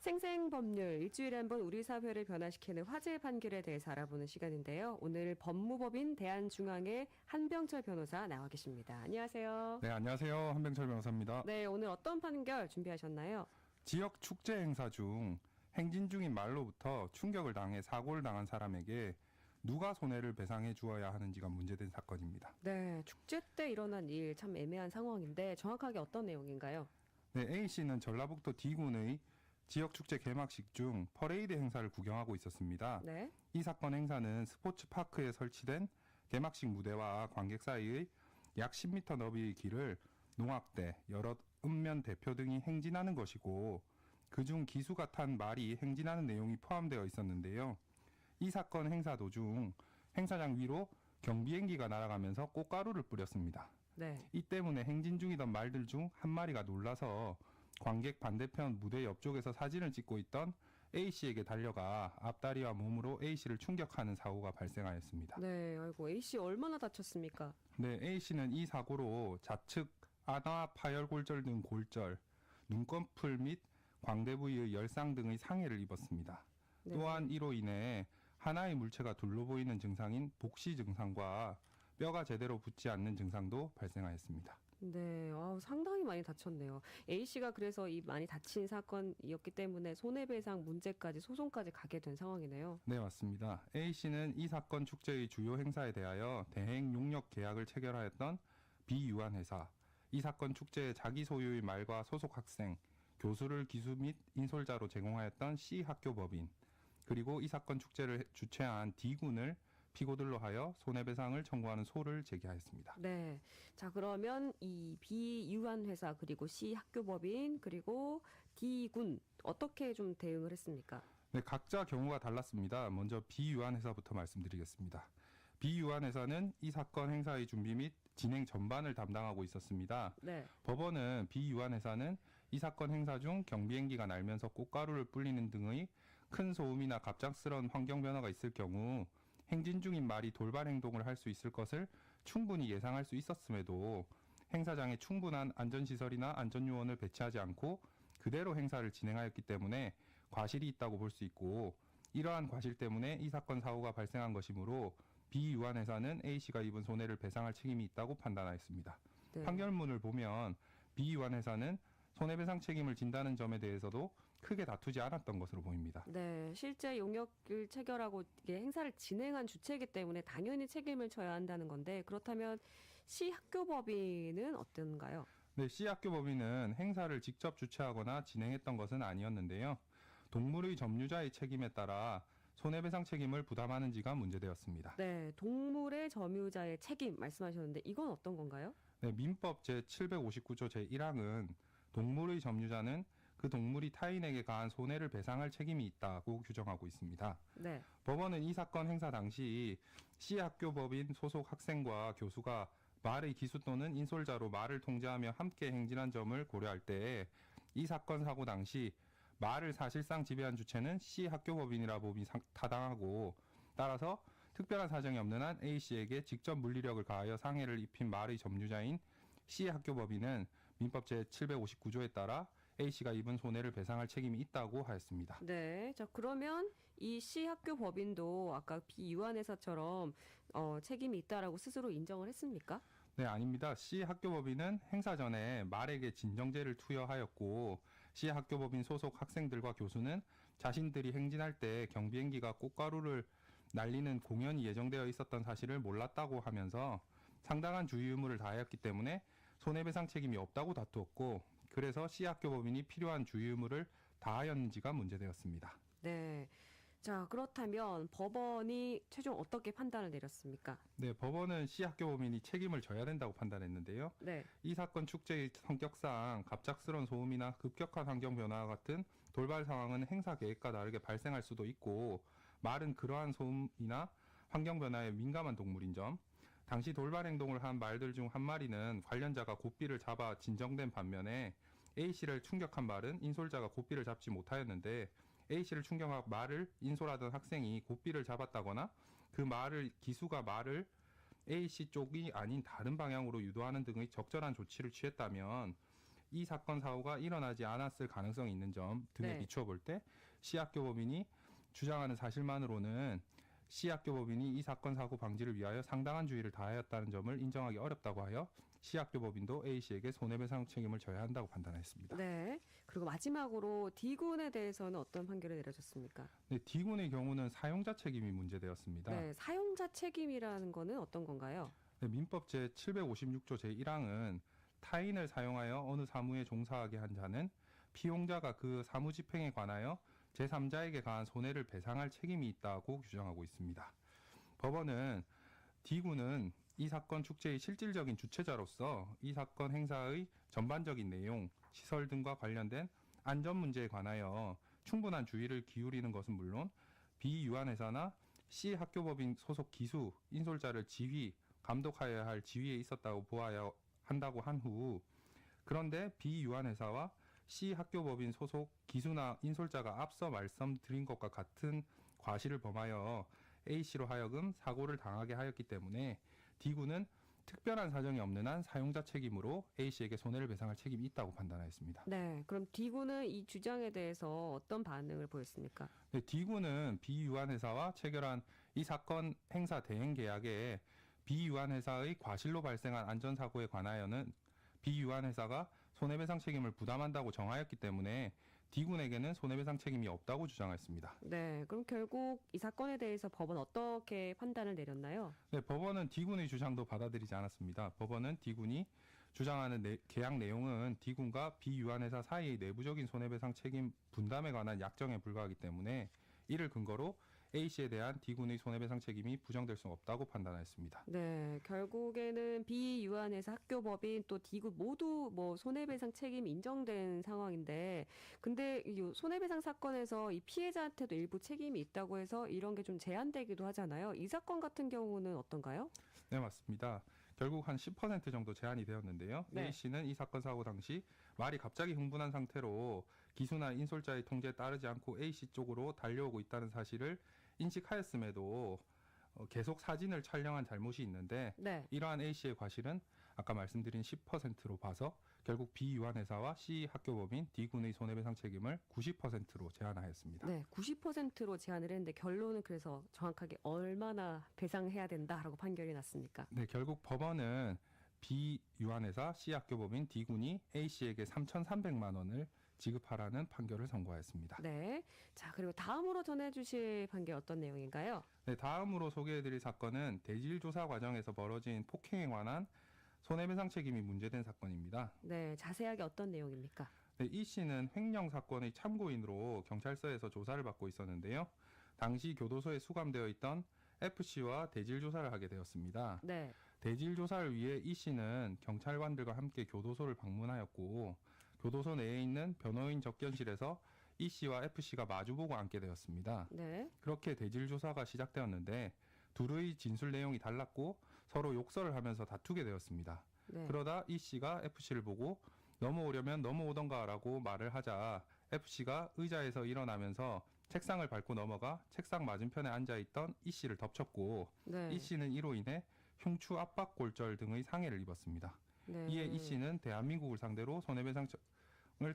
생생법률, 일주일에 한 번 우리 사회를 변화시키는 화제 판결에 대해서 알아보는 시간인데요. 오늘 법무법인 대한중앙의 한병철 변호사 나와 계십니다. 안녕하세요. 네, 안녕하세요. 한병철 변호사입니다. 네, 오늘 어떤 판결 준비하셨나요? 지역 축제 행사 중 행진 중인 말로부터 충격을 당해 사고를 당한 사람에게 누가 손해를 배상해 주어야 하는지가 문제된 사건입니다. 네, 축제 때 일어난 일 참 애매한 상황인데 정확하게 어떤 내용인가요? 네, A씨는 전라북도 D군의 지역 축제 개막식 중 퍼레이드 행사를 구경하고 있었습니다. 네. 이 사건 행사는 스포츠파크에 설치된 개막식 무대와 관객 사이의 약 10m 너비의 길을 농악대, 여러 읍면 대표 등이 행진하는 것이고 그중 기수가 탄 말이 행진하는 내용이 포함되어 있었는데요. 이 사건 행사 도중 행사장 위로 경비행기가 날아가면서 꽃가루를 뿌렸습니다. 네. 이 때문에 행진 중이던 말들 중 한 마리가 놀라서 관객 반대편 무대 옆쪽에서 사진을 찍고 있던 A씨에게 달려가 앞다리와 몸으로 A씨를 충격하는 사고가 발생하였습니다. 네, 아이고, A씨 얼마나 다쳤습니까? 네, A씨는 이 사고로 좌측 안아 파열골절 등 골절, 눈꺼풀 및 광대 부위의 열상 등의 상해를 입었습니다. 네. 또한 이로 인해 하나의 물체가 둘러 보이는 증상인 복시 증상과 뼈가 제대로 붙지 않는 증상도 발생하였습니다. 네, 상당히 많이 다쳤네요. A씨가 그래서 이 많이 다친 사건이었기 때문에 손해배상 문제까지 소송까지 가게 된 상황이네요. 네, 맞습니다. A씨는 이 사건 축제의 주요 행사에 대하여 대행 용역 계약을 체결하였던 비유한 회사, 이 사건 축제의 자기 소유의 말과 소속 학생, 교수를 기수 및 인솔자로 제공하였던 C 학교 법인, 그리고 이 사건 축제를 주최한 D군을 피고들로 하여 손해배상을 청구하는 소를 제기하였습니다. 네. 자, 그러면 이 비유한 회사, 그리고 C 학교법인, 그리고 D군, 어떻게 좀 대응을 했습니까? 네, 각자 경우가 달랐습니다. 먼저 비유한 회사부터 말씀드리겠습니다. 비유한 회사는 이 사건 행사의 준비 및 진행 전반을 담당하고 있었습니다. 네. 법원은 비유한 회사는 이 사건 행사 중 경비행기가 날면서 꽃가루를 뿌리는 등의 큰 소음이나 갑작스러운 환경 변화가 있을 경우 행진 중인 말이 돌발 행동을 할 수 있을 것을 충분히 예상할 수 있었음에도 행사장에 충분한 안전시설이나 안전요원을 배치하지 않고 그대로 행사를 진행하였기 때문에 과실이 있다고 볼 수 있고, 이러한 과실 때문에 이 사건 사고가 발생한 것이므로 비유한 회사는 A씨가 입은 손해를 배상할 책임이 있다고 판단하였습니다. 네. 판결문을 보면 비유한 회사는 손해배상 책임을 진다는 점에 대해서도 크게 다투지 않았던 것으로 보입니다. 네. 실제 용역을 체결하고 이게 행사를 진행한 주체이기 때문에 당연히 책임을 져야 한다는 건데, 그렇다면 C 학교법인은 어떤가요? 네, C 학교법인은 행사를 직접 주최하거나 진행했던 것은 아니었는데요. 동물의 점유자의 책임에 따라 손해배상 책임을 부담하는지가 문제되었습니다. 네. 동물의 점유자의 책임 말씀하셨는데 이건 어떤 건가요? 네, 민법 제759조 제1항은 동물의 점유자는 그 동물이 타인에게 가한 손해를 배상할 책임이 있다고 규정하고 있습니다. 네. 법원은 이 사건 행사 당시 C 학교법인 소속 학생과 교수가 말의 기수 또는 인솔자로 말을 통제하며 함께 행진한 점을 고려할 때 이 사건 사고 당시 말을 사실상 지배한 주체는 C 학교법인이라 봄이 타당하고, 따라서 특별한 사정이 없는 한 A씨에게 직접 물리력을 가하여 상해를 입힌 말의 점유자인 C 학교법인은 민법 제759조에 따라 A씨가 입은 손해를 배상할 책임이 있다고 하였습니다. 네. 자, 그러면 이 C 학교법인도 아까 비유한 회사처럼 책임이 있다라고 스스로 인정을 했습니까? 네, 아닙니다. C 학교법인은 행사 전에 말에게 진정제를 투여하였고, C 학교법인 소속 학생들과 교수는 자신들이 행진할 때 경비행기가 꽃가루를 날리는 공연이 예정되어 있었던 사실을 몰랐다고 하면서 상당한 주의 의무를 다하였기 때문에 손해배상 책임이 없다고 다투었고, 그래서 C 학교법인이 필요한 주의 의무를 다하였는지가 문제되었습니다. 네. 자, 그렇다면 법원이 최종 어떻게 판단을 내렸습니까? 네, 법원은 C 학교법인이 책임을 져야 된다고 판단했는데요. 네. 이 사건 축제의 성격상 갑작스러운 소음이나 급격한 환경 변화와 같은 돌발 상황은 행사 계획과 다르게 발생할 수도 있고, 말은 그러한 소음이나 환경 변화에 민감한 동물인 점, 당시 돌발 행동을 한 말들 중 한 마리는 관련자가 고삐를 잡아 진정된 반면에 A씨를 충격한 말은 인솔자가 고삐를 잡지 못하였는데, A씨를 충격하고 말을 인솔하던 학생이 고삐를 잡았다거나 그 말을 기수가 말을 A씨 쪽이 아닌 다른 방향으로 유도하는 등의 적절한 조치를 취했다면 이 사건 사고가 일어나지 않았을 가능성이 있는 점 등에 네. 비추어 볼 때 C학교법인이 주장하는 사실만으로는 C학교법인이 이 사건 사고 방지를 위하여 상당한 주의를 다하였다는 점을 인정하기 어렵다고 하여 C학교법인도 A씨에게 손해배상 책임을 져야 한다고 판단했습니다. 네. 그리고 마지막으로 D군에 대해서는 어떤 판결을 내려졌습니까? 네, D군의 경우는 사용자 책임이 문제되었습니다. 네. 사용자 책임이라는 거는 어떤 건가요? 네, 민법 제756조 제1항은 타인을 사용하여 어느 사무에 종사하게 한 자는 피용자가 그 사무 집행에 관하여 제3자에게 가한 손해를 배상할 책임이 있다고 규정하고 있습니다. 법원은 D군은 이 사건 축제의 실질적인 주체자로서 이 사건 행사의 전반적인 내용, 시설 등과 관련된 안전 문제에 관하여 충분한 주의를 기울이는 것은 물론 비유한회사나 C학교법인 소속 기수, 인솔자를 지휘, 감독하여야 할 지위에 있었다고 보아야 한다고 한 후, 그런데 비유한회사와 C학교법인 소속 기수나 인솔자가 앞서 말씀드린 것과 같은 과실을 범하여 A씨로 하여금 사고를 당하게 하였기 때문에 D군은 특별한 사정이 없는 한 사용자 책임으로 A씨에게 손해를 배상할 책임이 있다고 판단하였습니다. 네. 그럼 D군은 이 주장에 대해서 어떤 반응을 보였습니까? 네, D군은 비유한회사와 체결한 이 사건 행사 대행 계약에 비유한회사의 과실로 발생한 안전사고에 관하여는 비유한회사가 손해배상 책임을 부담한다고 정하였기 때문에 D군에게는 손해배상 책임이 없다고 주장했습니다. 네. 그럼 결국 이 사건에 대해서 법은 어떻게 판단을 내렸나요? 네, 법원은 D군의 주장도 받아들이지 않았습니다. 법원은 D군이 주장하는 계약 내용은 D군과 비유한회사 사이의 내부적인 손해배상 책임 분담에 관한 약정에 불과하기 때문에 이를 근거로 A씨에 대한 D군의 손해배상 책임이 부정될 수 없다고 판단하였습니다. 네, 결국에는 비유한회사 학교법인 또 D군 모두 뭐 손해배상 책임 인정된 상황인데, 근데 이 손해배상 사건에서 이 피해자한테도 일부 책임이 있다고 해서 이런 게 좀 제한되기도 하잖아요. 이 사건 같은 경우는 어떤가요? 네, 맞습니다. 결국 한 10% 정도 제한이 되었는데요. 네. A씨는 이 사건 사고 당시 말이 갑자기 흥분한 상태로 기수나 인솔자의 통제에 따르지 않고 A씨 쪽으로 달려오고 있다는 사실을 인식하였음에도 계속 사진을 촬영한 잘못이 있는데 네. 이러한 A씨의 과실은 아까 말씀드린 10%로 봐서 결국 비유한회사와 C학교법인 D군의 손해배상 책임을 90%로 제한하였습니다. 네, 90%로 제한을 했는데 결론은 그래서 정확하게 얼마나 배상해야 된다라고 판결이 났습니까? 네, 결국 법원은 비유한회사 C학교법인 D군이 A씨에게 3,300만 원을 지급하라는 판결을 선고하였습니다. 네. 자, 그리고 다음으로 전해주실 판결 어떤 내용인가요? 네, 다음으로 소개해드릴 사건은 대질조사 과정에서 벌어진 폭행에 관한 손해배상 책임이 문제된 사건입니다. 네, 자세하게 어떤 내용입니까? 네, 이 씨는 횡령 사건의 참고인으로 경찰서에서 조사를 받고 있었는데요. 당시 교도소에 수감되어 있던 F씨와 대질조사를 하게 되었습니다. 네. 대질조사를 위해 이 씨는 경찰관들과 함께 교도소를 방문하였고 교도소 내에 있는 변호인 접견실에서 이 씨와 F씨가 마주보고 앉게 되었습니다. 네. 그렇게 대질조사가 시작되었는데 둘의 진술 내용이 달랐고 서로 욕설을 하면서 다투게 되었습니다. 네. 그러다 이 씨가 F씨를 보고 넘어오려면 넘어오던가라고 말을 하자 F씨가 의자에서 일어나면서 책상을 밟고 넘어가 책상 맞은편에 앉아있던 이 씨를 덮쳤고 네. 이 씨는 이로 인해 흉추 압박 골절 등의 상해를 입었습니다. 네. 이에 이 씨는 대한민국을 상대로 손해배상을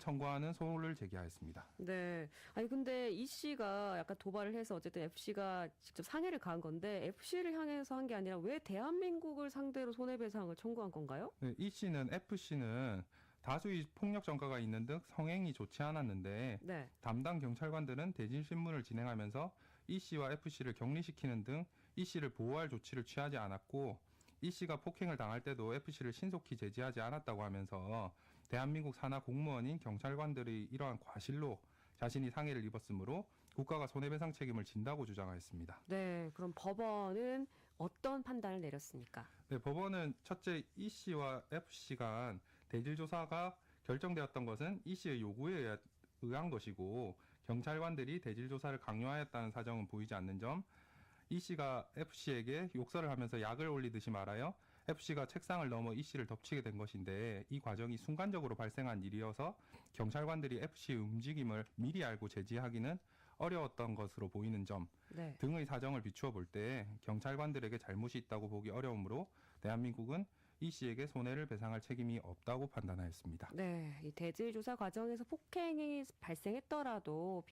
청구하는 소를 제기하였습니다. 네. 아니 근데 이 씨가 약간 도발을 해서 어쨌든 F씨가 직접 상해를 가한 건데 F씨를 향해서 한 게 아니라 왜 대한민국을 상대로 손해배상을 청구한 건가요? 네, 이 씨는 F씨는 다수의 폭력 전과가 있는 등 성행이 좋지 않았는데 네. 담당 경찰관들은 대질 신문을 진행하면서 이 씨와 F씨를 격리시키는 등 이 씨를 보호할 조치를 취하지 않았고 이 씨가 폭행을 당할 때도 F씨를 신속히 제지하지 않았다고 하면서 대한민국 산하 공무원인 경찰관들의 이러한 과실로 자신이 상해를 입었으므로 국가가 손해배상 책임을 진다고 주장하였습니다. 네. 그럼 법원은 어떤 판단을 내렸습니까? 네, 법원은 첫째 이 씨와 F씨 간 대질조사가 결정되었던 것은 이 씨의 요구에 의한 것이고 경찰관들이 대질조사를 강요하였다는 사정은 보이지 않는 점, 이 씨가 F씨에게 욕설을 하면서 약을 올리듯이 말하여 F씨가 책상을 넘어 이 씨를 덮치게 된 것인데 이 과정이 순간적으로 발생한 일이어서 경찰관들이 F씨의 움직임을 미리 알고 제지하기는 어려웠던 것으로 보이는 점 네. 등의 사정을 비추어 볼 때 경찰관들에게 잘못이 있다고 보기 어려우므로 대한민국은 이 씨에게 손해를 배상할 책임이 없다고 판단하였습니다. 네, 이 대질 조사 과정에서 폭행이 발생했더라도